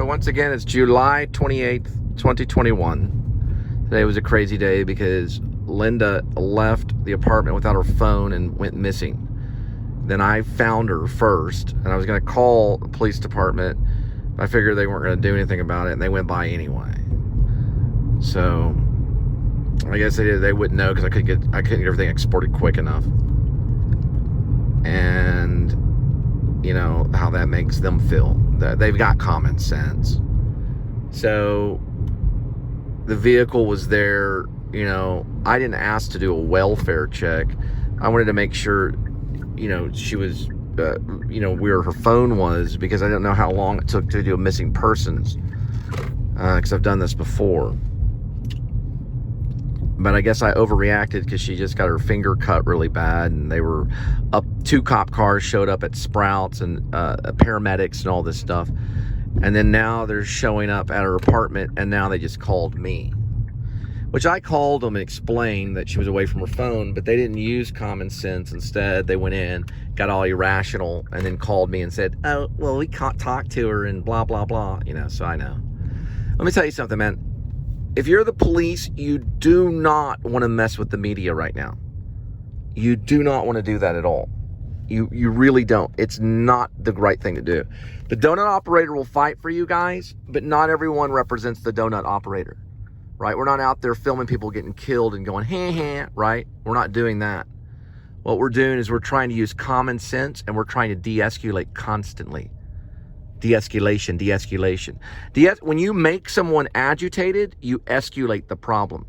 So once again, it's July 28th, 2021. Today was a crazy day because Linda left the apartment without her phone and went missing. Then I found her first, and I was going to call the police department. I figured they weren't going to do anything about it, and they went by anyway. So I guess they wouldn't know because I couldn't get everything exported quick enough. And you know how that makes them feel. They've got common sense. So the vehicle was there. You know, I didn't ask to do a welfare check. I wanted to make sure, you know, she was, where her phone was, because I didn't know how long it took to do a missing persons, because I've done this before. But I guess I overreacted because she just got her finger cut really bad, and they were up. 2 cop cars showed up at Sprouts and paramedics and all this stuff. And then now they're showing up at her apartment, and now they just called me. Which I called them and explained that she was away from her phone, but they didn't use common sense. Instead, they went in, got all irrational, and then called me and said, oh, well, we can't talk to her and blah, blah, blah. You know, so I know. Let me tell you something, man. If you're the police, you do not want to mess with the media right now. You do not want to do that at all. You really don't. It's not the right thing to do. The donut operator will fight for you guys, but not everyone represents the donut operator, right? We're not out there filming people getting killed and going, right? We're not doing that. What we're doing is we're trying to use common sense, and we're trying to de-escalate constantly. De-escalation. When you make someone agitated, you escalate the problem.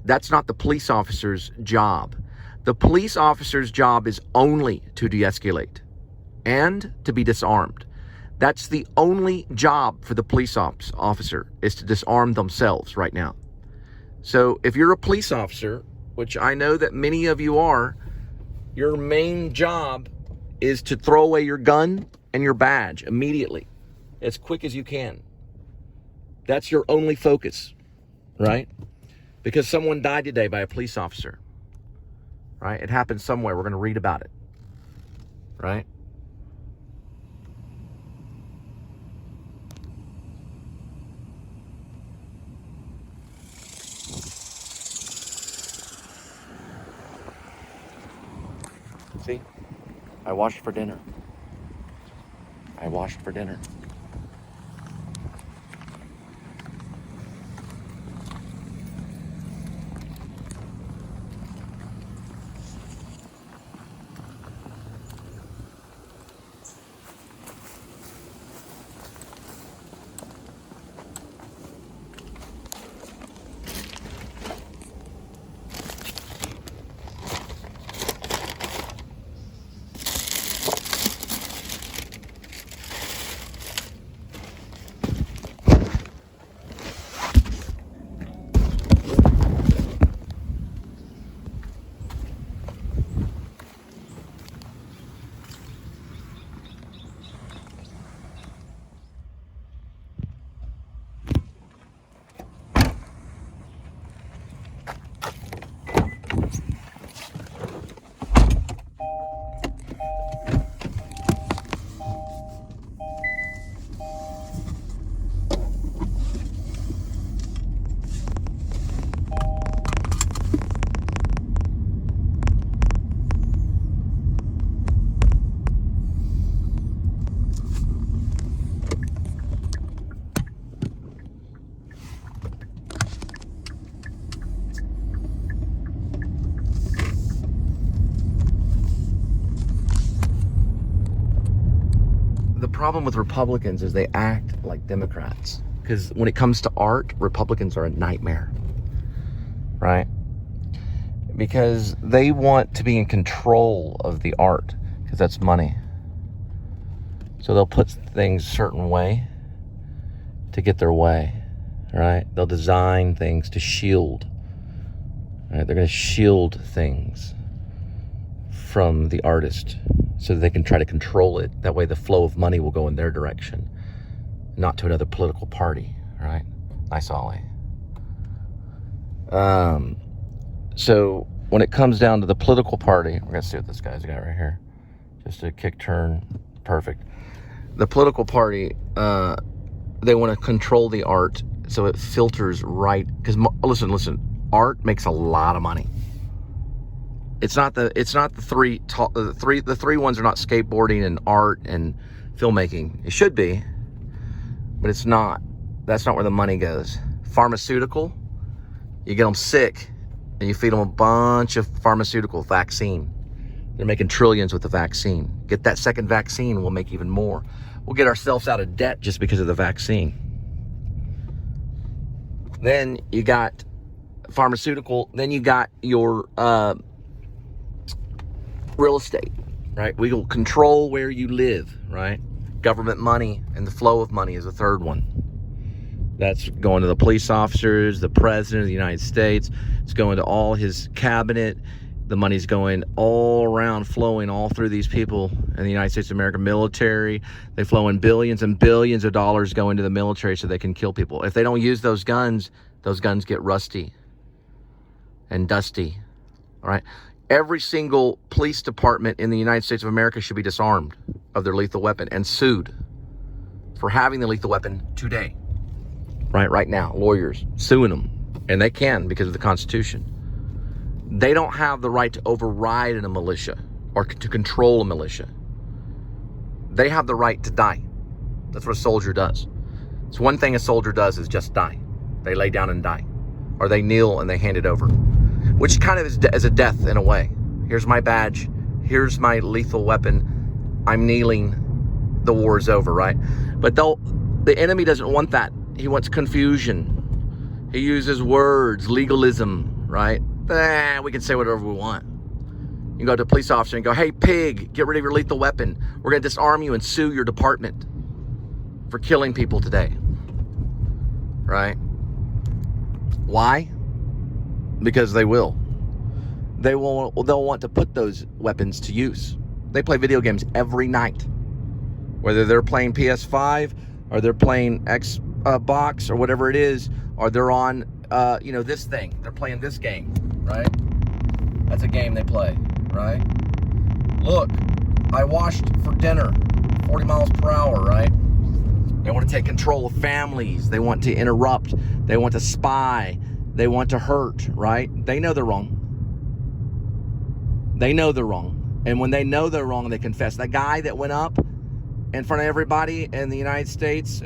That's not the police officer's job. The police officer's job is only to de-escalate and to be disarmed. That's the only job for the police officer, is to disarm themselves right now. So if you're a police officer, which I know that many of you are, your main job is to throw away your gun and your badge immediately, as quick as you can. That's your only focus, right? Because someone died today by a police officer, right? It happened somewhere. We're going to read about it, right? See, I washed for dinner. The problem with Republicans is they act like Democrats. Because when it comes to art, Republicans are a nightmare, right? Because they want to be in control of the art, because that's money. So they'll put things a certain way to get their way, right? They'll design things to shield, right? They're going to shield things from the artist so that they can try to control it. That way the flow of money will go in their direction, not to another political party, right? Nice Ollie. So when it comes down to the political party, we're going to see what this guy's got right here. Just a kick turn. Perfect. The political party, they want to control the art so it filters right. Because listen, art makes a lot of money. It's not the three ones are not skateboarding and art and filmmaking. It should be, but it's not. That's not where the money goes. Pharmaceutical, you get them sick and you feed them a bunch of pharmaceutical vaccine. They're making trillions with the vaccine. Get that second vaccine, we'll make even more. We'll get ourselves out of debt just because of the vaccine. Then you got pharmaceutical. Then you got your real estate, right? We will control where you live, right? Government money and the flow of money is the third one. That's going to the police officers, the president of the United States. It's going to all his cabinet. The money's going all around, flowing all through these people in the United States of America military. They flow in billions and billions of dollars go into the military so they can kill people. If they don't use those guns get rusty and dusty, all right? Every single police department in the United States of America should be disarmed of their lethal weapon and sued for having the lethal weapon today. Right now, lawyers suing them, and they can because of the Constitution. They don't have the right to override a militia or to control a militia. They have the right to die. That's what a soldier does. It's one thing a soldier does is just die. They lay down and die, or they kneel and they hand it over, which kind of is a death in a way. Here's my badge. Here's my lethal weapon. I'm kneeling. The war is over, right? But the enemy doesn't want that. He wants confusion. He uses words, legalism, right? We can say whatever we want. You can go to a police officer and go, hey, pig, get rid of your lethal weapon. We're going to disarm you and sue your department for killing people today. Right? Why? Because they will. They'll want to put those weapons to use. They play video games every night. Whether they're playing PS5 or they're playing Xbox or whatever it is, or they're on, this thing. They're playing this game, right? That's a game they play, right? Look, I washed for dinner, 40 miles per hour, right? They want to take control of families. They want to interrupt. They want to spy. They want to hurt, right? They know they're wrong. They know they're wrong. And when they know they're wrong, they confess. That guy that went up in front of everybody in the United States,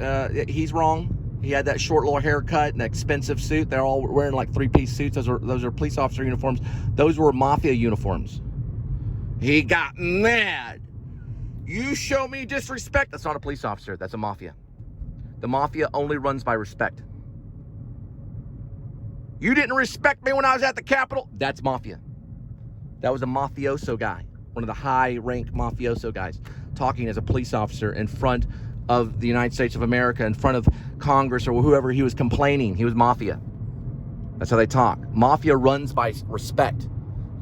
he's wrong. He had that short little haircut and expensive suit. They're all wearing like three-piece suits. Those are police officer uniforms. Those were mafia uniforms. He got mad. You show me disrespect. That's not a police officer. That's a mafia. The mafia only runs by respect. You didn't respect me when I was at the Capitol. That's mafia. That was a mafioso guy, one of the high-rank mafioso guys, talking as a police officer in front of the United States of America, in front of Congress or whoever he was complaining. He was mafia. That's how they talk. Mafia runs by respect.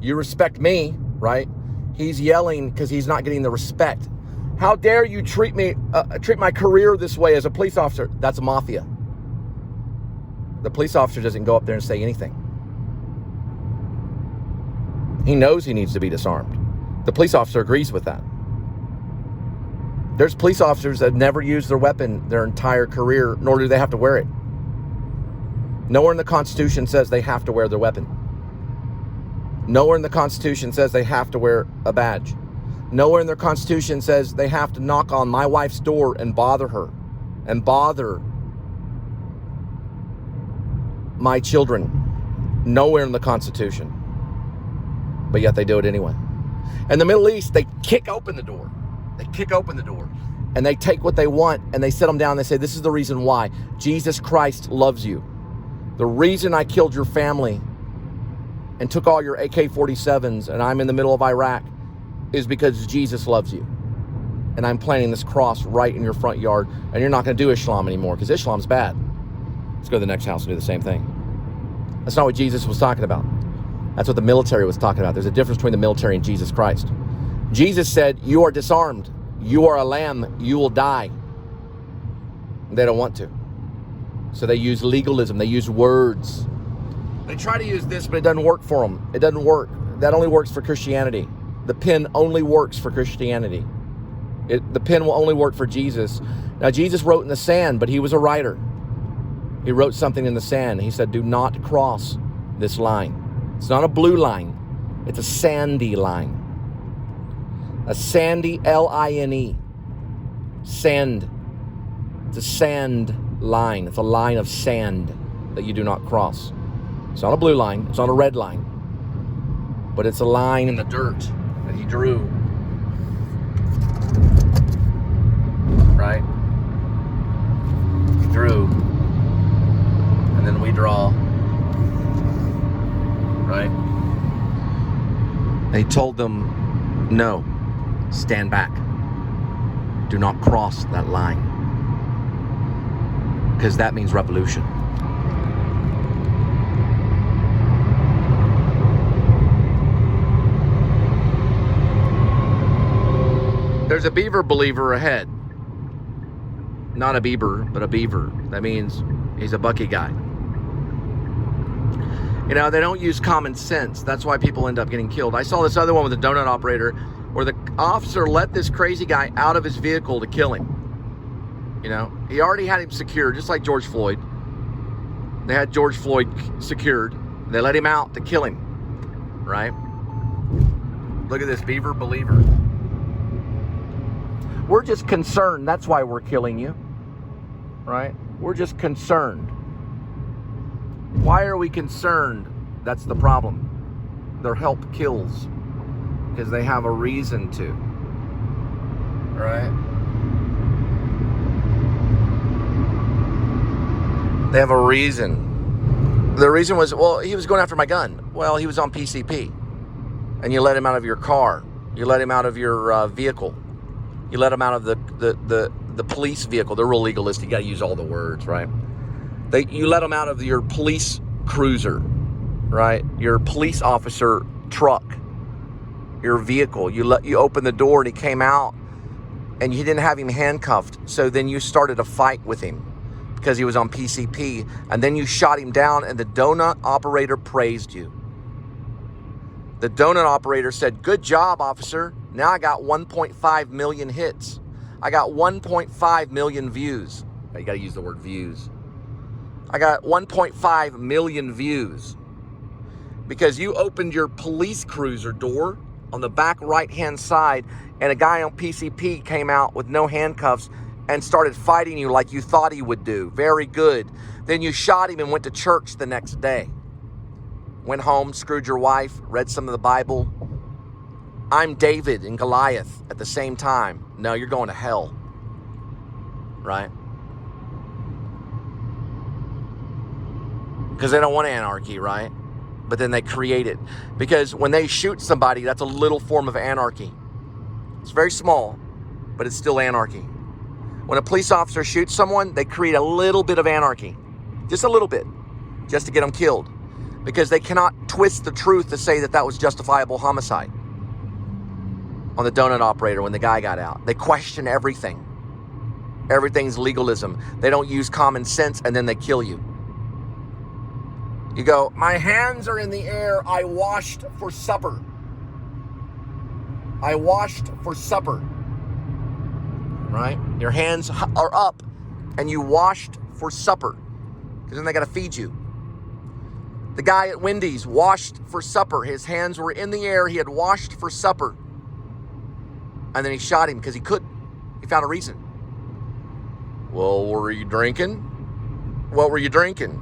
You respect me, right? He's yelling because he's not getting the respect. How dare you treat my career this way as a police officer? That's a mafia. The police officer doesn't go up there and say anything. He knows he needs to be disarmed. The police officer agrees with that. There's police officers that never use their weapon their entire career, nor do they have to wear it. Nowhere in the Constitution says they have to wear their weapon. Nowhere in the Constitution says they have to wear a badge. Nowhere in their Constitution says they have to knock on my wife's door and bother her and bother my children. Nowhere in the Constitution. But yet they do it anyway. In the Middle East, they kick open the door. They kick open the door. And they take what they want and they sit them down and they say, this is the reason why. Jesus Christ loves you. The reason I killed your family and took all your AK-47s and I'm in the middle of Iraq is because Jesus loves you. And I'm planting this cross right in your front yard, and you're not going to do Islam anymore because Islam's bad. Let's go to the next house and do the same thing. That's not what Jesus was talking about. That's what the military was talking about. There's a difference between the military and Jesus Christ. Jesus said, you are disarmed. You are a lamb. You will die. They don't want to. So they use legalism. They use words. They try to use this, but it doesn't work for them. It doesn't work. That only works for Christianity. The pen only works for Christianity. The pen will only work for Jesus. Now, Jesus wrote in the sand, but he was a writer. He wrote something in the sand. He said, do not cross this line. It's not a blue line. It's a sandy line. A sandy, L-I-N-E. Sand. It's a sand line. It's a line of sand that you do not cross. It's not a blue line. It's not a red line. But it's a line in the dirt that he drew. Right? He drew. And then we draw. Right? They told them, no, stand back. Do not cross that line. Because that means revolution. There's a beaver believer ahead. Not a beaver, but a beaver. That means he's a Bucky guy. You know, they don't use common sense. That's why people end up getting killed. I saw this other one with a donut operator where the officer let this crazy guy out of his vehicle to kill him. You know, he already had him secured, just like George Floyd. They had George Floyd secured. They let him out to kill him, right? Look at this, beaver believer. We're just concerned. That's why we're killing you, right? We're just concerned. Why are we concerned? That's the problem. Their help kills because they have a reason to, right? They have a reason. The reason was, well, he was going after my gun. Well, he was on PCP. And you let him out of your car. You let him out of your vehicle. You let him out of the police vehicle. They're real legalistic. You got to use all the words, right? You let him out of your police cruiser, right? Your police officer truck, your vehicle. You opened the door and he came out and you didn't have him handcuffed. So then you started a fight with him because he was on PCP, and then you shot him down and the donut operator praised you. The donut operator said, good job, officer. Now I got 1.5 million hits. I got 1.5 million views. You got to use the word views. I got 1.5 million views because you opened your police cruiser door on the back right-hand side and a guy on PCP came out with no handcuffs and started fighting you like you thought he would do. Very good. Then you shot him and went to church the next day. Went home, screwed your wife, read some of the Bible. I'm David and Goliath at the same time. No, you're going to hell. Right? Because they don't want anarchy, right? But then they create it. Because when they shoot somebody, that's a little form of anarchy. It's very small, but it's still anarchy. When a police officer shoots someone, they create a little bit of anarchy. Just a little bit. Just to get them killed. Because they cannot twist the truth to say that that was justifiable homicide. On the donut operator when the guy got out. They question everything. Everything's legalism. They don't use common sense and then they kill you. You go, my hands are in the air. I washed for supper. I washed for supper. Right? Your hands are up and you washed for supper. Because then they got to feed you. The guy at Wendy's washed for supper. His hands were in the air. He had washed for supper. And then he shot him because he couldn't. He found a reason. Well, were you drinking? What were you drinking?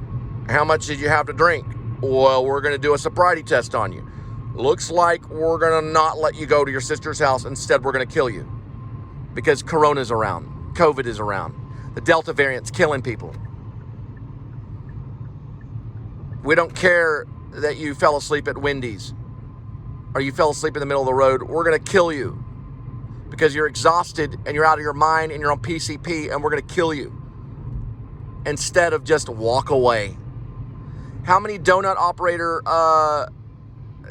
How much did you have to drink? Well, we're going to do a sobriety test on you. Looks like we're going to not let you go to your sister's house. Instead, we're going to kill you. Because Corona's around. COVID is around. The Delta variant's killing people. We don't care that you fell asleep at Wendy's or you fell asleep in the middle of the road. We're going to kill you because you're exhausted and you're out of your mind and you're on PCP, and we're going to kill you instead of just walk away. How many donut operator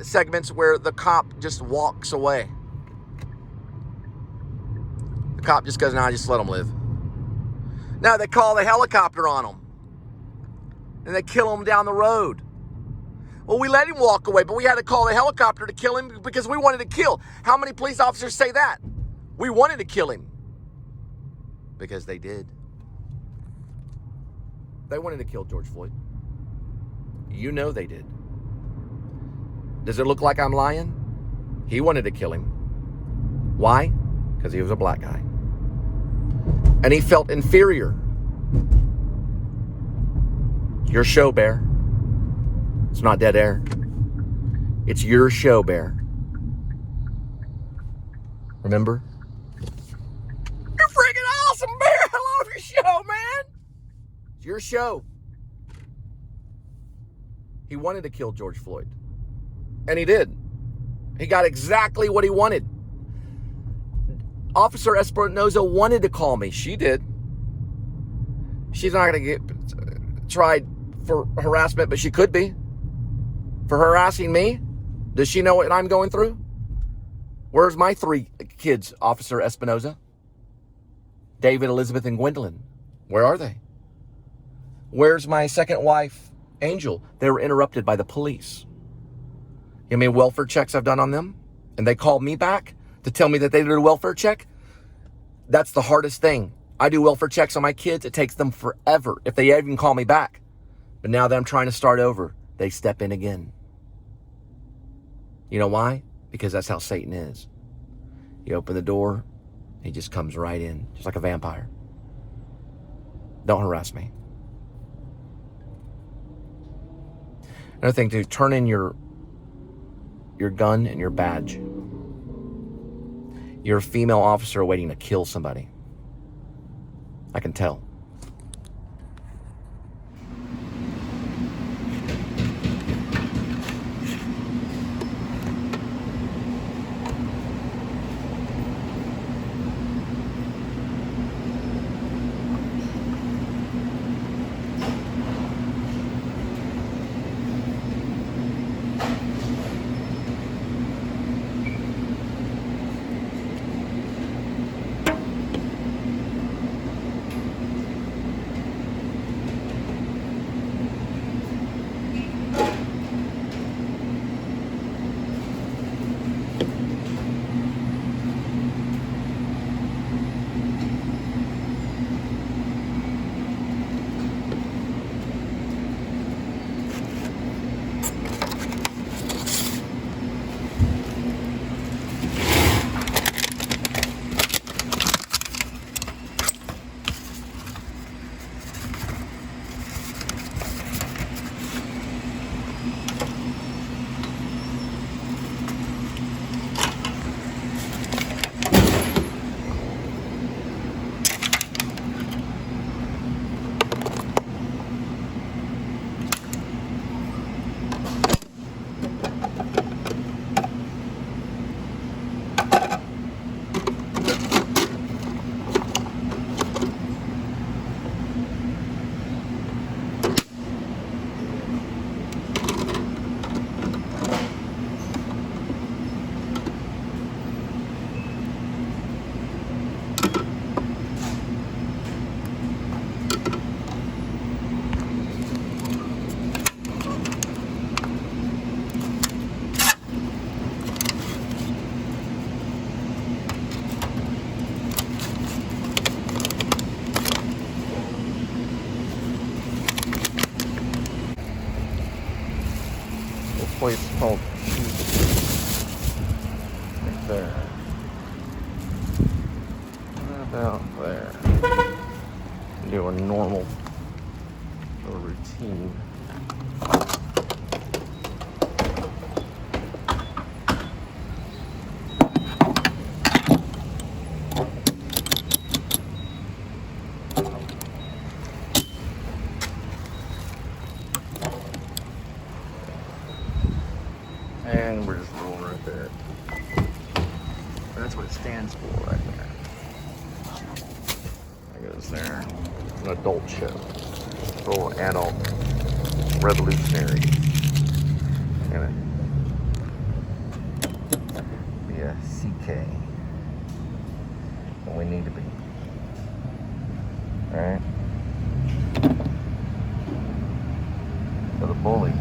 segments where the cop just walks away? The cop just goes, nah, just let them live. No, they call the helicopter on them. And they kill him down the road. Well, we let him walk away, but we had to call the helicopter to kill him because we wanted to kill. How many police officers say that? We wanted to kill him. Because they did. They wanted to kill George Floyd. You know they did. Does it look like I'm lying? He wanted to kill him. Why? Because he was a black guy. And he felt inferior. Your show, Bear. It's not dead air. It's your show, Bear. Remember? You're freaking awesome, Bear. I love your show, man. It's your show. He wanted to kill George Floyd. And he did. He got exactly what he wanted. Officer Espinoza wanted to call me. She did. She's not going to get tried for harassment, but she could be. For harassing me? Does she know what I'm going through? Where's my 3 kids, Officer Espinoza? David, Elizabeth, and Gwendolyn. Where are they? Where's my second wife, Angel? They were interrupted by the police. You know how many welfare checks I've done on them? And they called me back to tell me that they did a welfare check? That's the hardest thing. I do welfare checks on my kids. It takes them forever if they even call me back. But now that I'm trying to start over, they step in again. You know why? Because that's how Satan is. You open the door, he just comes right in, just like a vampire. Don't harass me. Another thing, too, turn in your gun and your badge. You're a female officer waiting to kill somebody. I can tell. Place called right there. About there. Do a normal routine. And we're just rolling right there. That's what it stands for right there. That goes there. It's an adult show. Full adult revolutionary. Gonna be a CK. What we need to be. Alright? So the bully.